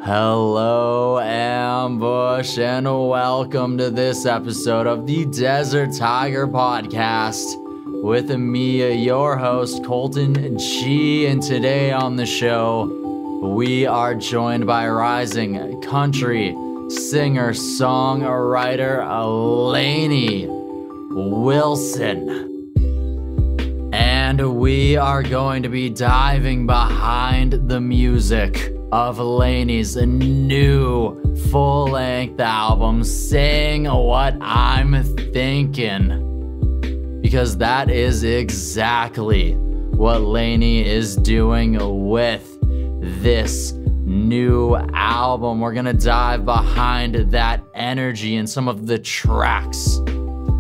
Hello, Ambush, and welcome to this episode of the Desert Tiger Podcast with me, your host, Colton G. And today on the show, we are joined by rising country singer, songwriter, Lainey Wilson. And we are going to be diving behind the music of Lainey's new full-length album, Saying What I'm Thinkin'. Because that is exactly what Lainey is doing with this new album. We're gonna dive behind that energy and some of the tracks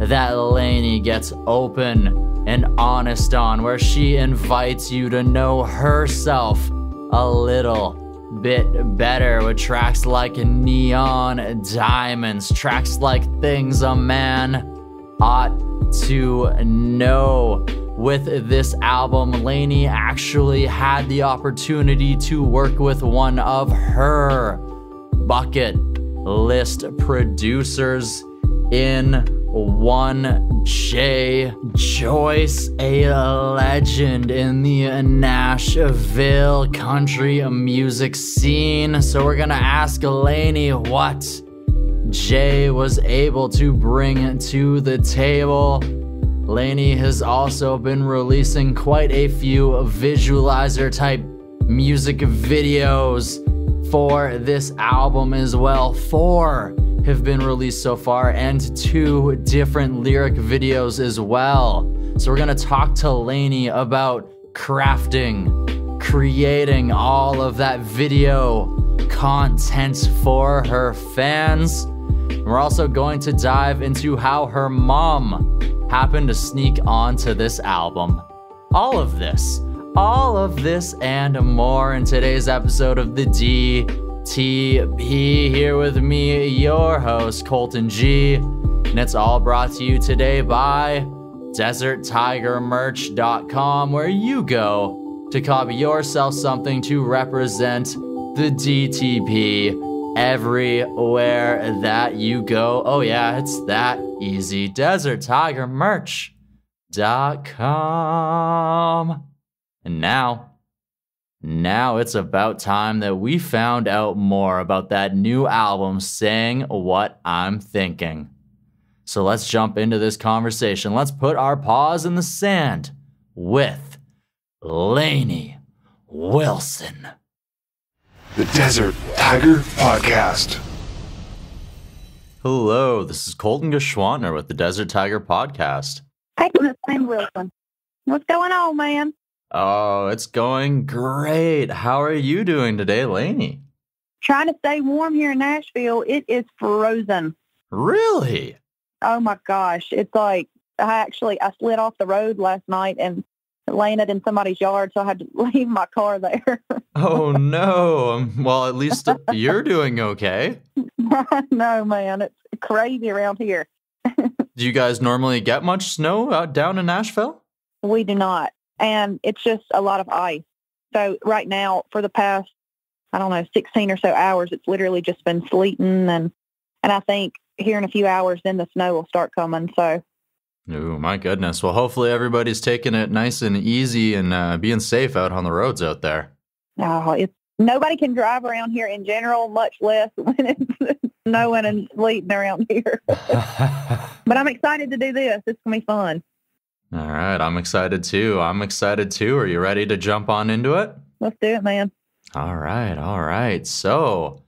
that Lainey gets open and honest on, where she invites you to know herself a little bit better with tracks like Neon Diamonds, tracks like Things a Man Ought to Know. With this album, Lainey actually had the opportunity to work with one of her bucket list producers in one Jay Joyce, a legend in the Nashville country music scene. So we're gonna ask Lainey what Jay was able to bring to the table. Lainey has also been releasing quite a few visualizer type music videos for this album as well. 4 have been released so far, and 2 different lyric videos as well. So we're gonna talk to Lainey about crafting, creating all of that video content for her fans. We're also going to dive into how her mom happened to sneak onto this album. All of this and more in today's episode of the DTP. Here with me, your host, Colton G. And it's all brought to you today by DesertTigerMerch.com, where you go to copy yourself something to represent the DTP everywhere that you go. Oh yeah, it's that easy. DesertTigerMerch.com. And now it's about time that we found out more about that new album, Saying What I'm Thinkin'. So let's jump into this conversation. Let's put our paws in the sand with Lainey Wilson. The Desert Tiger Podcast. Hello, this is Colton Geschwantner with the Desert Tiger Podcast. Hey, Miss Lainey Wilson. What's going on, man? Oh, it's going great. How are you doing today, Lainey? Trying to stay warm here in Nashville. It is frozen. Really? Oh my gosh. It's like I slid off the road last night and landed in somebody's yard, so I had to leave my car there. Oh no. Well, at least you're doing okay. No, man. It's crazy around here. Do you guys normally get much snow out down in Nashville? We do not. And it's just a lot of ice. So right now, for the past, 16 or so hours, it's literally just been sleeting. And I think here in a few hours, then the snow will start coming. So. Oh, my goodness. Well, hopefully everybody's taking it nice and easy and being safe out on the roads out there. Oh, nobody can drive around here in general, much less when it's snowing and sleeting around here. But I'm excited to do this. It's going to be fun. All right. I'm excited too. Are you ready to jump on into it? Let's do it, man. All right. So,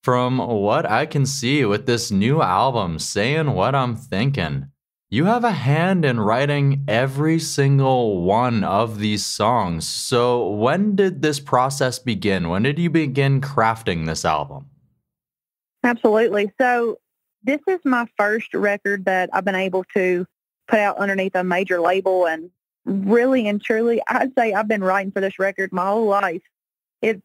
from what I can see with this new album, Saying What I'm Thinkin', you have a hand in writing every single one of these songs. So, when did this process begin? When did you begin crafting this album? Absolutely. So, this is my first record that I've been able to put out underneath a major label, and really and truly, I'd say I've been writing for this record my whole life.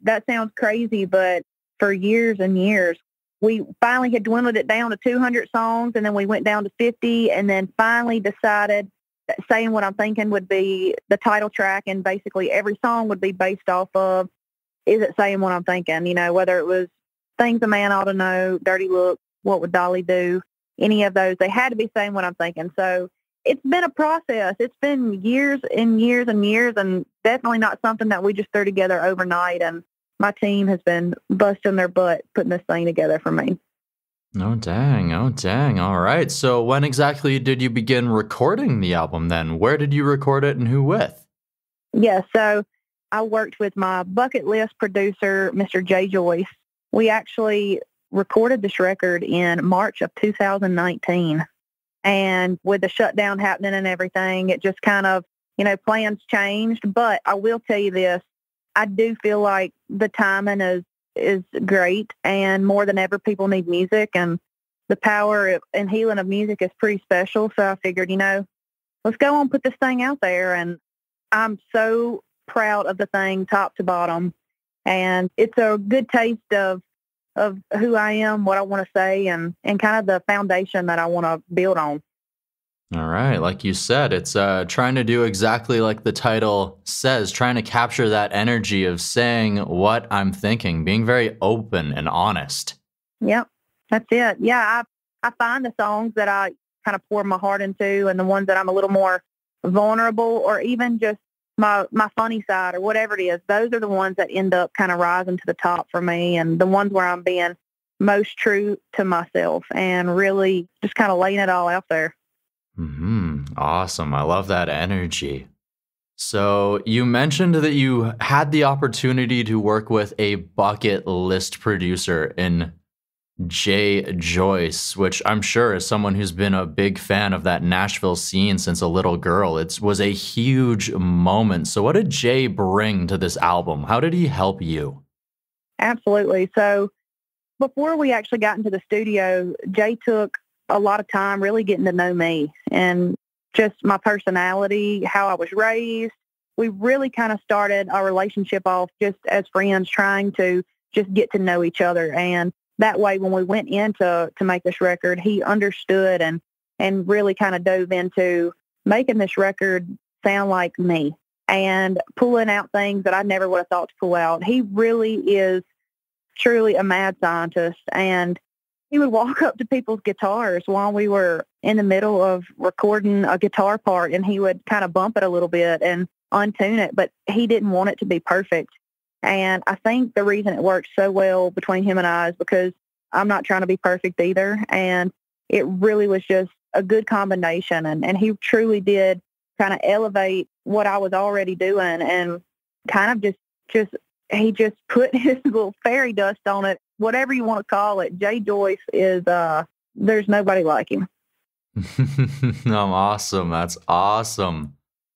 That sounds crazy, but for years and years, we finally had dwindled it down to 200 songs, and then we went down to 50, and then finally decided that Saying What I'm Thinkin' would be the title track, and basically every song would be based off of, is it saying what I'm thinking? You know, whether it was Things a Man Ought to Know, Dirty Look, What Would Dolly Do, any of those. They had to be Saying What I'm Thinking. So it's been a process. It's been years and years and years, and definitely not something that we just threw together overnight. And my team has been busting their butt putting this thing together for me. Oh, dang. Oh, dang. All right. So when exactly did you begin recording the album then? Where did you record it and who with? Yeah, so I worked with my bucket list producer, Mr. Jay Joyce. We actually recorded this record in March of 2019. And with the shutdown happening and everything, it just kind of, plans changed. But I will tell you this, I do feel like the timing is great, and more than ever, people need music, and the power and healing of music is pretty special. So I figured, let's go and put this thing out there. And I'm so proud of the thing top to bottom. And it's a good taste of who I am, what I want to say, and kind of the foundation that I want to build on. All right. Like you said, it's trying to do exactly like the title says, trying to capture that energy of saying what I'm thinking, being very open and honest. Yep, that's it. Yeah, I find the songs that I kind of pour my heart into, and the ones that I'm a little more vulnerable, or even just my funny side or whatever it is, those are the ones that end up kind of rising to the top for me, and the ones where I'm being most true to myself and really just kind of laying it all out there. Awesome. I love that energy. So you mentioned that you had the opportunity to work with a bucket list producer in Jay Joyce, which I'm sure is someone who's been a big fan of that Nashville scene since a little girl. It was a huge moment. So what did Jay bring to this album? How did he help you? Absolutely. So before we actually got into the studio, Jay took a lot of time really getting to know me and just my personality, how I was raised. We really kind of started our relationship off just as friends, trying to just get to know each other. And that way, when we went in to make this record, he understood and really kind of dove into making this record sound like me and pulling out things that I never would have thought to pull out. He really is truly a mad scientist, and he would walk up to people's guitars while we were in the middle of recording a guitar part, and he would kind of bump it a little bit and untune it, but he didn't want it to be perfect. And I think the reason it worked so well between him and I is because I'm not trying to be perfect either. And it really was just a good combination. And he truly did kind of elevate what I was already doing, and kind of he just put his little fairy dust on it, whatever you want to call it. Jay Joyce is, there's nobody like him. Awesome. That's awesome.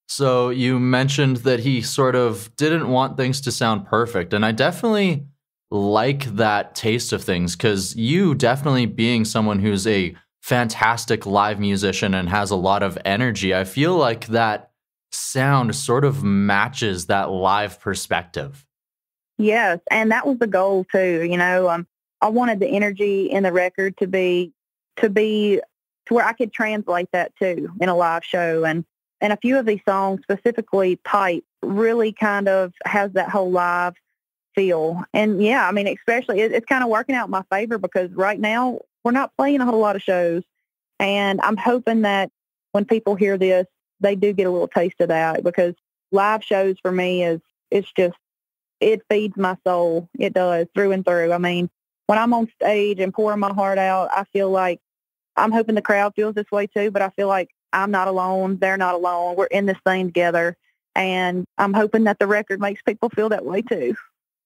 So you mentioned that he sort of didn't want things to sound perfect. And I definitely like that taste of things, because you definitely being someone who's a fantastic live musician and has a lot of energy, I feel like that sound sort of matches that live perspective. Yes, and that was the goal too. I wanted the energy in the record to be to where I could translate that too in a live show. And a few of these songs, specifically Pipe, really kind of has that whole live feel. And yeah, especially it's kind of working out in my favor, because right now we're not playing a whole lot of shows. And I'm hoping that when people hear this, they do get a little taste of that, because live shows for me it feeds my soul. It does, through and through. When I'm on stage and pouring my heart out, I feel like, I'm hoping the crowd feels this way too, but I feel like I'm not alone. They're not alone. We're in this thing together. And I'm hoping that the record makes people feel that way too.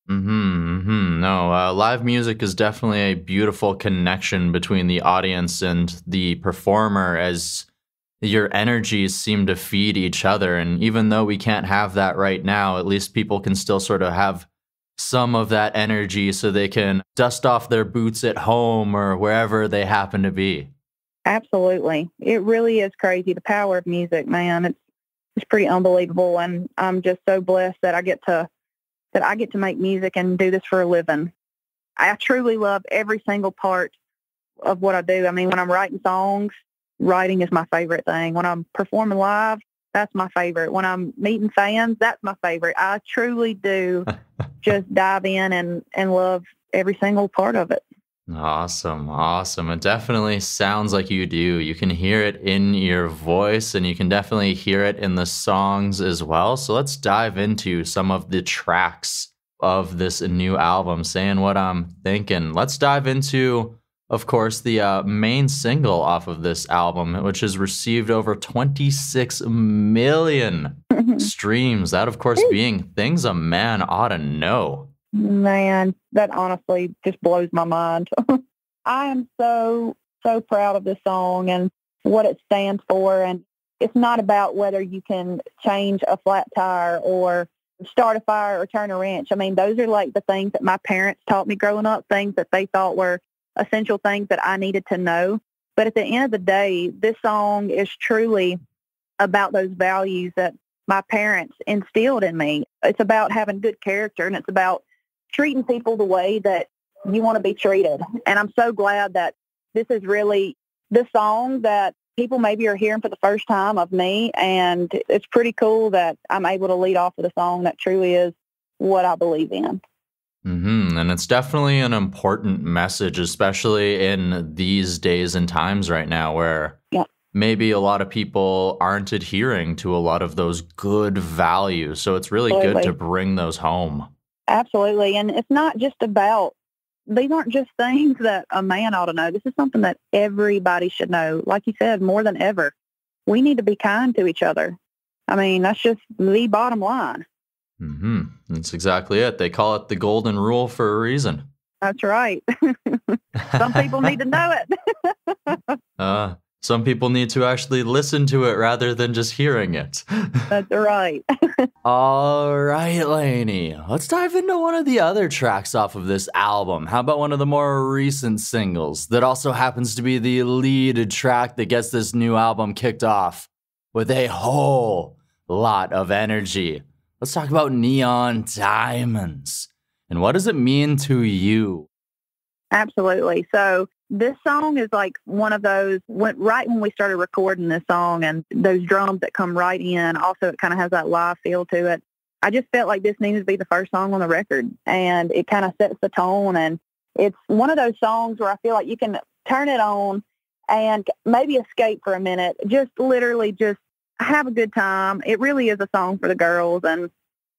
No, live music is definitely a beautiful connection between the audience and the performer, as your energies seem to feed each other. And even though we can't have that right now, at least people can still sort of have some of that energy so they can dust off their boots at home or wherever they happen to be. Absolutely. It really is crazy. The power of music, man. It's pretty unbelievable. And I'm just so blessed that I get to make music and do this for a living. I truly love every single part of what I do. When I'm writing songs, writing is my favorite thing. When I'm performing live, that's my favorite. When I'm meeting fans, that's my favorite. I truly do just dive in and love every single part of it. Awesome. Awesome. It definitely sounds like you do. You can hear it in your voice and you can definitely hear it in the songs as well. So let's dive into some of the tracks of this new album, Saying What I'm Thinkin. Let's dive into, of course, the main single off of this album, which has received over 26 million streams. That, of course, being Things a Man Ought to Know. Man, that honestly just blows my mind. I am so proud of this song and what it stands for. And it's not about whether you can change a flat tire or start a fire or turn a wrench. I mean, those are like the things that my parents taught me growing up, things that they thought were essential things that I needed to know. But at the end of the day, this song is truly about those values that my parents instilled in me. It's about having good character, and it's about treating people the way that you want to be treated. And I'm so glad that this is really the song that people maybe are hearing for the first time of me. And it's pretty cool that I'm able to lead off with a song that truly is what I believe in. And it's definitely an important message, especially in these days and times right now where maybe a lot of people aren't adhering to a lot of those good values. So it's really good to bring those home. Absolutely. And it's not just about, these aren't just things that a man ought to know. This is something that everybody should know. Like you said, more than ever, we need to be kind to each other. I mean, that's just the bottom line. That's exactly it. They call it the golden rule for a reason. That's right. Some people need to know it. Some people need to actually listen to it rather than just hearing it. That's right. All right, Lainey. Let's dive into one of the other tracks off of this album. How about one of the more recent singles that also happens to be the lead track that gets this new album kicked off with a whole lot of energy? Let's talk about Neon Diamonds. And what does it mean to you? Absolutely. So this song is like one of those, right when we started recording this song, and those drums that come right in, also it kind of has that live feel to it. I just felt like this needed to be the first song on the record, and it kind of sets the tone. And it's one of those songs where I feel like you can turn it on and maybe escape for a minute, just literally just have a good time. It really is a song for the girls, and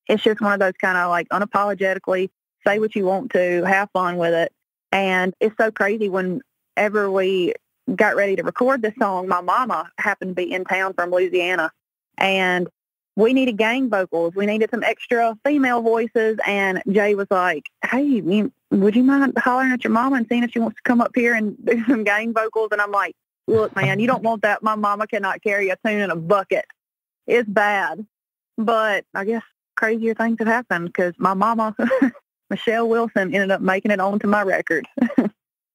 it's just one of those kind of like unapologetically say what you want to, have fun with it. And it's so crazy, whenever we got ready to record this song, my mama happened to be in town from Louisiana, and we needed gang vocals. We needed some extra female voices, and Jay was like, hey, would you mind hollering at your mama and seeing if she wants to come up here and do some gang vocals? And I'm like, look, man, you don't want that. My mama cannot carry a tune in a bucket. It's bad. But I guess crazier things have happened because my mama... Michelle Wilson ended up making it onto my record.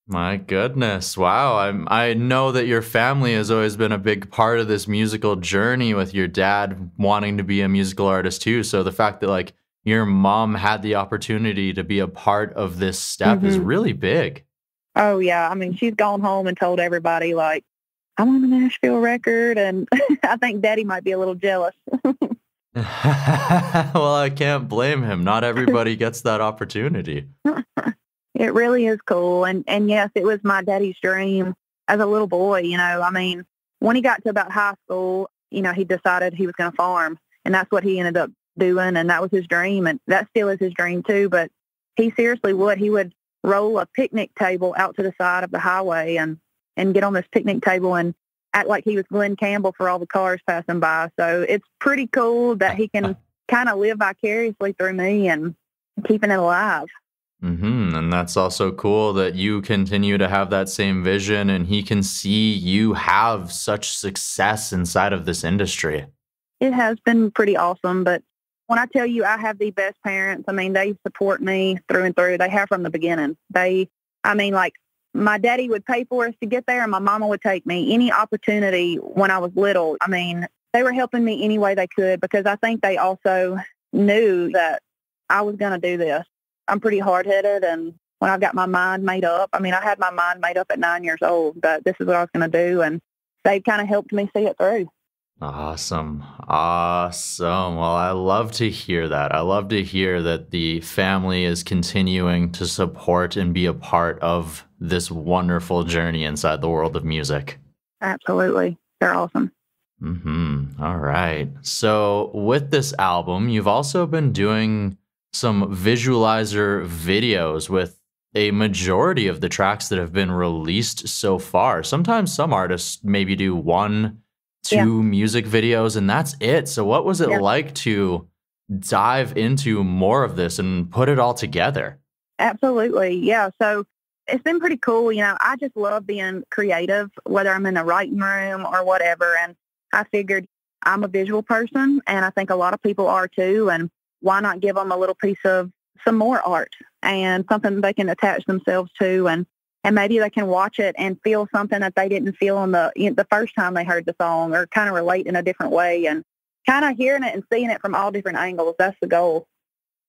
My goodness. Wow. I know that your family has always been a big part of this musical journey with your dad wanting to be a musical artist too. So the fact that like your mom had the opportunity to be a part of this step is really big. Oh yeah. I mean, she's gone home and told everybody like, I'm on the Nashville record, and I think Daddy might be a little jealous. Well, I can't blame him. Not everybody gets that opportunity. It really is cool. And yes, it was my daddy's dream as a little boy. You know, I mean, when he got to about high school, you know, he decided he was going to farm, and that's what he ended up doing. And that was his dream. And that still is his dream too. But he seriously would. He would roll a picnic table out to the side of the highway and get on this picnic table and act like he was Glenn Campbell for all the cars passing by. So it's pretty cool that he can kind of live vicariously through me and keeping it alive. And that's also cool that you continue to have that same vision and he can see you have such success inside of this industry. It has been pretty awesome. But when I tell you I have the best parents, I mean, they support me through and through. They have from the beginning. My daddy would pay for us to get there, and my mama would take me any opportunity when I was little. I mean, they were helping me any way they could because I think they also knew that I was going to do this. I'm pretty hard-headed, and when I've got my mind made up, I mean, I had my mind made up at 9 years old that this is what I was going to do, and they kind of helped me see it through. Awesome. Awesome. Well, I love to hear that. I love to hear that the family is continuing to support and be a part of this wonderful journey inside the world of music. Absolutely. They're awesome. All right. So with this album, you've also been doing some visualizer videos with a majority of the tracks that have been released so far. Sometimes some artists maybe do one, two music videos, and that's it. So what was it like to dive into more of this and put it all together? Absolutely. Yeah. So it's been pretty cool. You know, I just love being creative, whether I'm in the writing room or whatever. And I figured I'm a visual person, and I think a lot of people are too. And why not give them a little piece of some more art and something they can attach themselves to, and maybe they can watch it and feel something that they didn't feel on the first time they heard the song, or kind of relate in a different way, and kind of hearing it and seeing it from all different angles. That's the goal.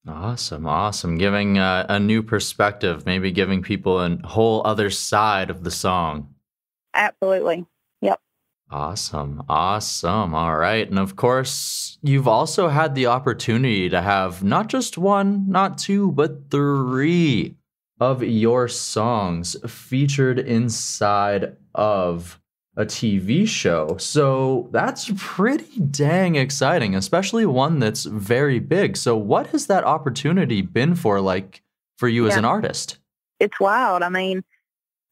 Awesome. Awesome. Giving a new perspective, maybe giving people a whole other side of the song. Absolutely. Yep. Awesome. Awesome. All right. And of course, you've also had the opportunity to have not just one, not two, but three of your songs featured inside of a TV show. So that's pretty dang exciting, especially one that's very big. So what has that opportunity been for you as an artist? It's wild. I mean,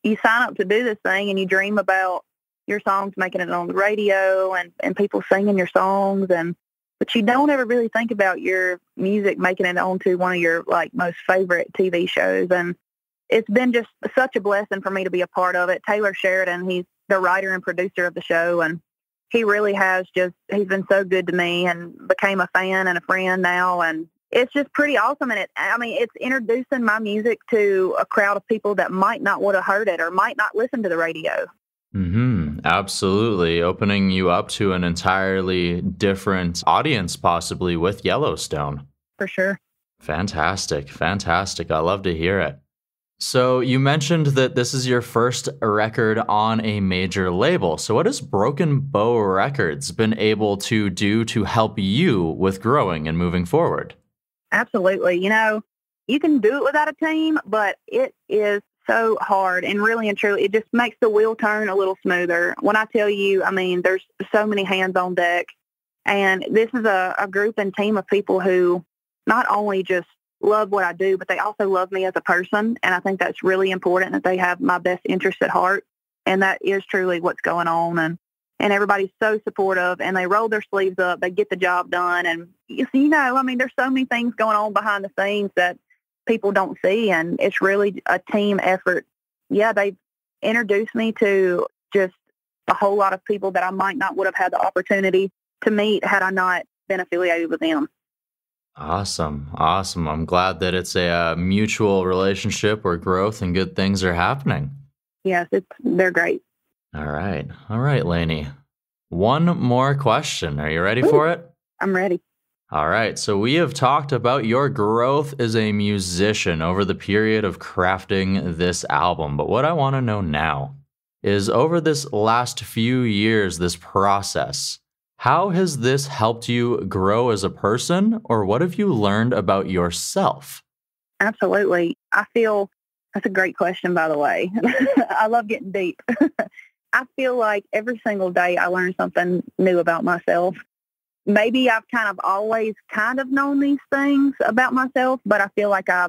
you sign up to do this thing and you dream about your songs making it on the radio and people singing your songs, but you don't ever really think about your music making it onto one of your most favorite TV shows. And it's been just such a blessing for me to be a part of it. Taylor Sheridan, he's the writer and producer of the show, and he really has he's been so good to me and became a fan and a friend now. And it's just pretty awesome. And it's introducing my music to a crowd of people that might not would have heard it or might not listen to the radio. Absolutely. Opening you up to an entirely different audience, possibly with Yellowstone. For sure. Fantastic. Fantastic. I love to hear it. So you mentioned that this is your first record on a major label. So what has Broken Bow Records been able to do to help you with growing and moving forward? Absolutely. You know, you can do it without a team, but it is so hard, and really and truly, it just makes the wheel turn a little smoother. When I tell you, I mean, there's so many hands on deck, and this is a group and team of people who not only just love what I do, but they also love me as a person, and I think that's really important, that they have my best interest at heart, and that is truly what's going on. And everybody's so supportive, and they roll their sleeves up, they get the job done, and I mean, there's so many things going on behind the scenes that people don't see, and it's really a team effort. Yeah, they've introduced me to just a whole lot of people that I might not would have had the opportunity to meet had I not been affiliated with them. Awesome. Awesome. I'm glad that it's a mutual relationship where growth and good things are happening. Yes, they're great. All right. All right, Lainey. One more question. Are you ready for it? I'm ready. All right, so we have talked about your growth as a musician over the period of crafting this album, but what I want to know now is, over this last few years, this process, how has this helped you grow as a person, or what have you learned about yourself? Absolutely. I feel that's a great question, by the way. I love getting deep. I feel like every single day I learn something new about myself. Maybe I've kind of always kind of known these things about myself, but I feel like I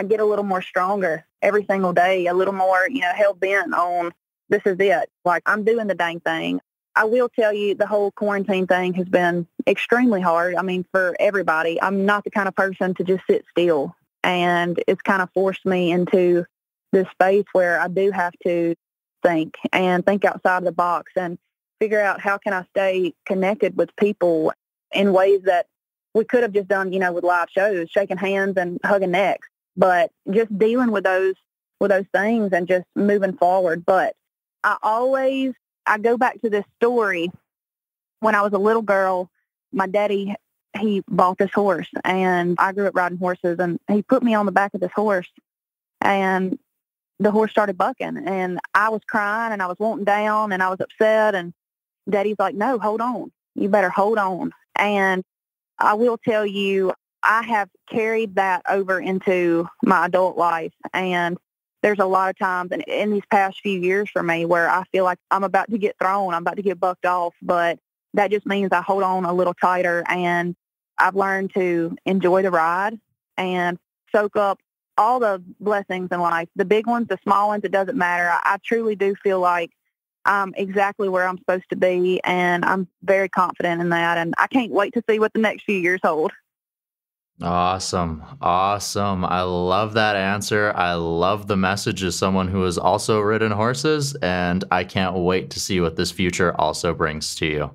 get a little more stronger every single day, a little more, hell-bent on this is it. Like, I'm doing the dang thing. I will tell you, the whole quarantine thing has been extremely hard. I mean, for everybody. I'm not the kind of person to just sit still, and it's kind of forced me into this space where I do have to think outside of the box and figure out how can I stay connected with people in ways that we could have just done, with live shows, shaking hands and hugging necks, but just dealing with those things and just moving forward. But I go back to this story. When I was a little girl, my daddy, he bought this horse, and I grew up riding horses, and he put me on the back of this horse, and the horse started bucking, and I was crying, and I was wanting down, and I was upset, and Daddy's like, no, hold on. You better hold on. And I will tell you, I have carried that over into my adult life. And there's a lot of times in these past few years for me where I feel like I'm about to get thrown, I'm about to get bucked off, but that just means I hold on a little tighter, and I've learned to enjoy the ride and soak up all the blessings in life, the big ones, the small ones, it doesn't matter. I truly do feel like I'm exactly where I'm supposed to be, and I'm very confident in that, and I can't wait to see what the next few years hold. Awesome. Awesome. I love that answer. I love the message as someone who has also ridden horses, and I can't wait to see what this future also brings to you.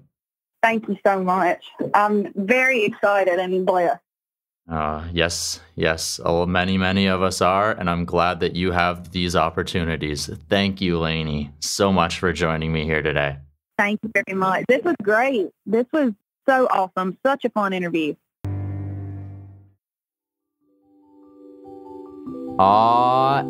Thank you so much. I'm very excited and blessed. Yes. Many of us are, and I'm glad that you have these opportunities. Thank you, Lainey, so much for joining me here today. Thank you very much. This was great. This was so awesome. Such a fun interview.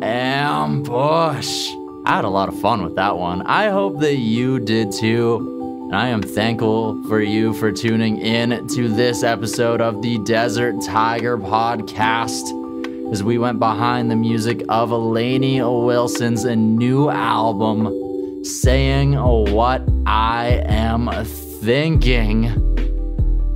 Ambush. I had a lot of fun with that one. I hope that you did too. And I am thankful for you for tuning in to this episode of the Desert Tiger Podcast as we went behind the music of Lainey Wilson's new album, Saying What I Am Thinking,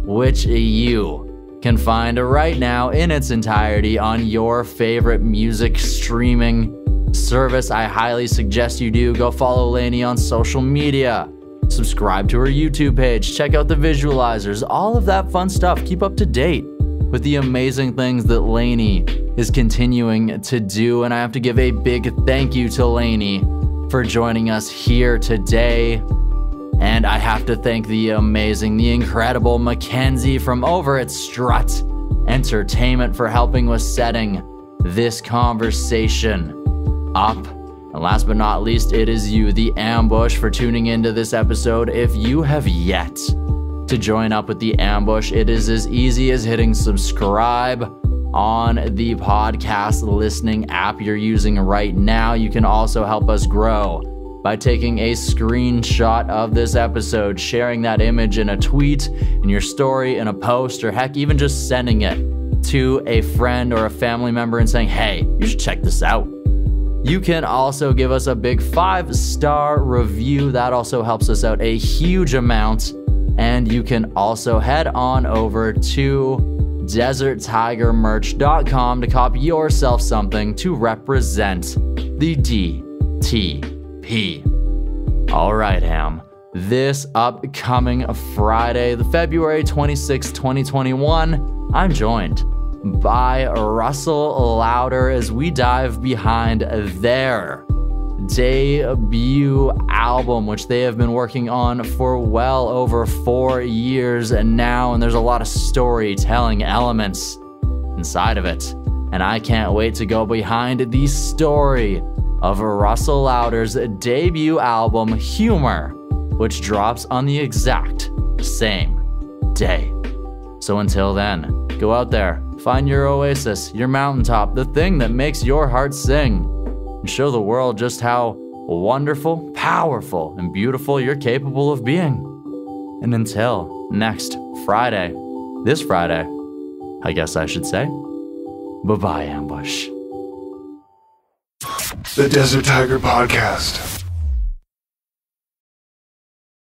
which you can find right now in its entirety on your favorite music streaming service. I highly suggest you do. Go follow Lainey on social media. Subscribe to her YouTube page. Check out the visualizers. All of that fun stuff. Keep up to date with the amazing things that Lainey is continuing to do. And I have to give a big thank you to Lainey for joining us here today. And I have to thank the amazing, the incredible Mackenzie from over at Strut Entertainment for helping with setting this conversation up. And last but not least, it is you, the Ambush, for tuning into this episode. If you have yet to join up with the Ambush, it is as easy as hitting subscribe on the podcast listening app you're using right now. You can also help us grow by taking a screenshot of this episode, sharing that image in a tweet, in your story, in a post, or heck, even just sending it to a friend or a family member and saying, hey, you should check this out. You can also give us a big 5-star review. That also helps us out a huge amount. And you can also head on over to deserttigermerch.com to copy yourself something to represent the DTP. All right, Ham. This upcoming Friday, the February 26, 2021, I'm joined by Russell Louder as we dive behind their debut album, which they have been working on for well over 4 years now, and there's a lot of storytelling elements inside of it. And I can't wait to go behind the story of Russell Louder's debut album, Humor, which drops on the exact same day. So until then, go out there, find your oasis, your mountaintop, the thing that makes your heart sing, and show the world just how wonderful, powerful, and beautiful you're capable of being. And until next Friday, this Friday, I guess I should say, bye-bye, Ambush. The Desert Tiger Podcast.